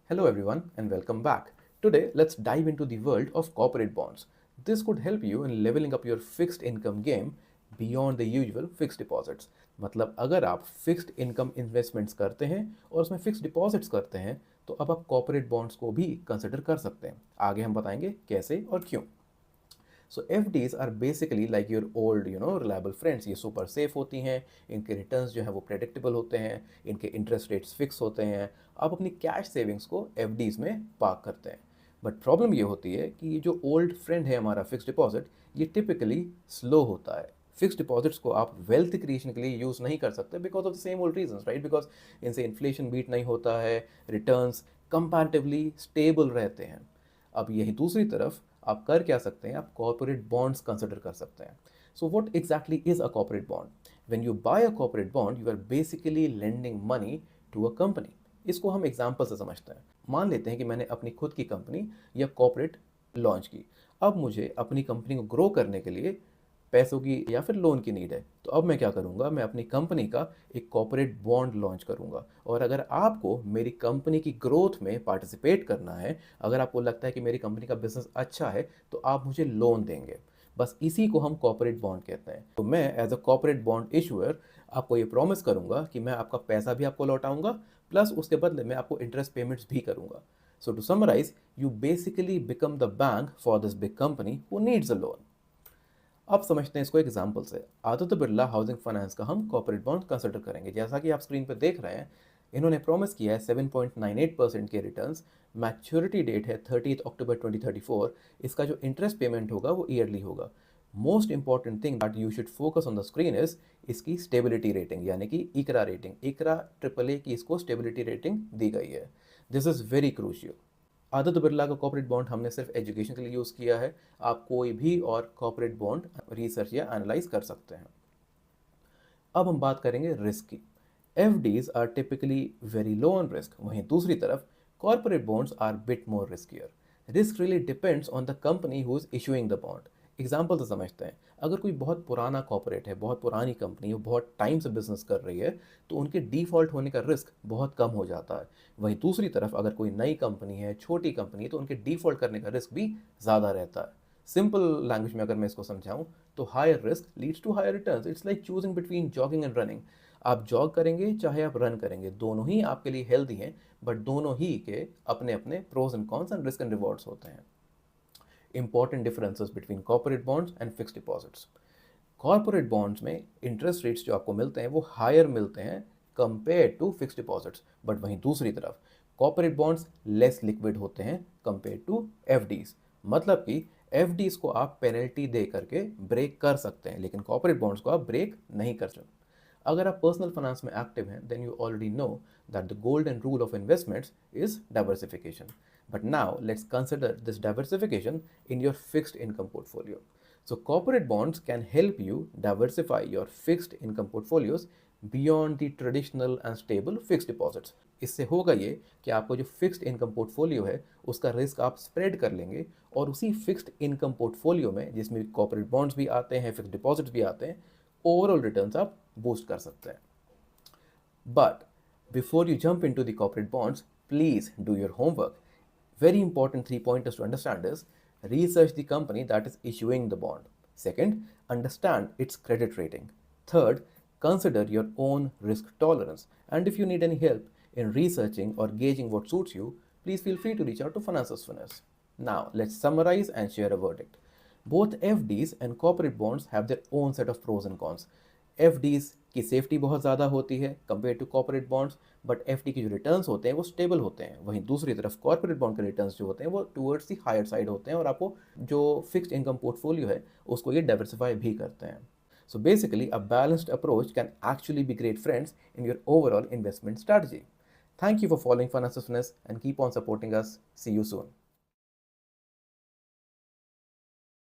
Hello, everyone, and welcome back. Today, let's dive into the world of corporate bonds. This could help you in leveling up your fixed income game beyond the usual fixed deposits. मतलब अगर आप fixed income investments करते हैं और उसमें fixed deposits करते हैं तो अब आप कॉर्पोरेट बॉन्ड्स को भी कंसिडर कर सकते हैं। आगे हम बताएंगे कैसे और क्यों। So FDs are basically like your old reliable friends. ये सुपर सेफ होती हैं, इनके रिटर्न्स जो है वो प्रेडिक्टेबल होते हैं, इनके इंटरेस्ट रेट्स फिक्स होते हैं। आप अपनी कैश सेविंग्स को एफडीज में पार्क करते हैं। बट प्रॉब्लम ये होती है कि ये जो ओल्ड फ्रेंड है हमारा फिक्स डिपॉजिट, ये टिपिकली स्लो होता है। फिक्स डिपॉजिट्स को आप वेल्थ क्रिएशन के लिए यूज़ नहीं कर सकते because of the same old reasons, right? Because इनसे इन्फ्लेशन बीट नहीं होता है, रिटर्न्स कंपैरेटिवली स्टेबल रहते हैं। अब यही दूसरी तरफ आप कर क्या सकते हैं, आप कॉर्पोरेट बॉन्ड्स कंसिडर कर सकते हैं। So what exactly is a corporate bond? When you buy a corporate bond you are basically lending money to a company. इसको हम एग्जांपल से समझते हैं। मान लेते हैं कि मैंने अपनी खुद की कंपनी या कॉर्पोरेट लॉन्च की। अब मुझे अपनी कंपनी को ग्रो करने के लिए पैसों की या फिर लोन की नीड है। तो अब मैं क्या करूँगा, मैं अपनी कंपनी का एक कॉर्पोरेट बॉन्ड लॉन्च करूँगा। और अगर आपको मेरी कंपनी की ग्रोथ में पार्टिसिपेट करना है, अगर आपको लगता है कि मेरी कंपनी का बिजनेस अच्छा है, तो आप मुझे लोन देंगे। बस इसी को हम कॉर्पोरेट बॉन्ड कहते हैं। तो मैं as a corporate bond issuer आपको ये प्रॉमिस करूँगा कि मैं आपका पैसा भी आपको लौटाऊंगा, प्लस उसके बदले में आपको इंटरेस्ट पेमेंट्स भी करूँगा। So to summarise, you basically become the bank for this big company who needs a loan. अब समझते हैं इसको एग्जाम्पल से। आदित्य बिरला हाउसिंग फाइनेंस का हम कॉर्पोरेट बॉन्ड कंसिडर करेंगे। जैसा कि आप स्क्रीन पर देख रहे हैं, इन्होंने प्रॉमिस किया है 7.98% के रिटर्न्स। मैच्योरिटी डेट है 30 अक्टूबर 2034। इसका जो इंटरेस्ट पेमेंट होगा वो ईयरली होगा। Most important thing that you should focus on the screen is इसकी स्टेबिलिटी रेटिंग, यानी कि इकरा रेटिंग। इकरा ट्रिपल ए की इसको स्टेबिलिटी रेटिंग दी गई है। This is very crucial. Aditya Birla का कॉर्पोरेट बॉन्ड हमने सिर्फ एजुकेशन के लिए यूज़ किया है। आप कोई भी और कॉर्पोरेट बॉन्ड रिसर्च या एनालाइज कर सकते हैं। अब हम बात करेंगे रिस्क की। FDs are typically very low on risk, वहीं दूसरी तरफ corporate bonds are bit more riskier. Risk really depends on the company who is issuing the bond. Example से समझते हैं। अगर कोई बहुत पुराना कॉर्पोरेट है, बहुत पुरानी कंपनी है, बहुत टाइम से बिजनेस कर रही है, तो उनके डिफॉल्ट होने का रिस्क बहुत कम हो जाता है। वहीं दूसरी तरफ अगर कोई नई कंपनी है, छोटी कंपनी है, तो उनके डिफॉल्ट करने का रिस्क भी ज़्यादा रहता है। सिंपल लैंग्वेज में अगर मैं इसको समझाऊं, तो higher risk leads to higher returns. It's like choosing between jogging and running. आप जॉग करेंगे चाहे आप रन करेंगे, दोनों ही आपके लिए हेल्दी हैं, बट दोनों ही के अपने अपने pros and cons and risk and rewards होते हैं। Important differences between corporate bonds and fixed deposits. Corporate bonds में इंटरेस्ट रेट्स जो आपको मिलते हैं वो हायर मिलते हैं compare to fixed deposits. But वहीं दूसरी तरफ कॉर्पोरेट बॉन्ड्स लेस लिक्विड होते हैं कंपेयर टू एफडीज। मतलब कि एफडीज को आप पेनल्टी दे करके ब्रेक कर सकते हैं, लेकिन कॉर्पोरेट बॉन्ड्स को आप ब्रेक नहीं कर सकते। अगर आप पर्सनल फाइनेंस में एक्टिव हैं, then you already know that the golden rule of investments is diversification. But now let's consider this diversification in your fixed income portfolio. So, corporate bonds can help you diversify your fixed income portfolios beyond the traditional and stable fixed deposits. इससे होगा ये कि आपको जो fixed income portfolio है उसका risk आप spread कर लेंगे, और उसी फिक्स्ड इनकम पोर्टफोलियो में, जिसमें कॉर्पोरेट बॉन्ड्स भी आते हैं, फिक्स्ड डिपॉजिट्स भी आते हैं, ओवरऑल रिटर्न्स आप बूस्ट कर सकते हैं। But before you jump into the corporate bonds, please do your homework. Very important 3 pointers to understand is: research the company that is issuing the bond. Second, understand its credit rating. Third, consider your own risk tolerance. And if you need any help in researching or gauging what suits you, please feel free to reach out to Finances Finesse. Now, let's summarize and share a verdict. Both FDs and corporate bonds have their own set of pros and cons. FDs की safety बहुत ज़्यादा होती है compare to corporate bonds, but FD के जो returns होते हैं वो स्टेबल होते हैं। वहीं दूसरी तरफ कॉर्पोरेट बॉन्ड के रिटर्न्स जो होते हैं वो टूवर्ड्स दी हायर साइड होते हैं, और आपको जो फिक्स्ड इनकम पोर्टफोलियो है उसको ये डाइवर्सिफाई भी करते हैं। So basically a balanced approach can actually be great friends in your overall investment strategy. Thank you for following Finance Fitness and keep on supporting us. See you soon.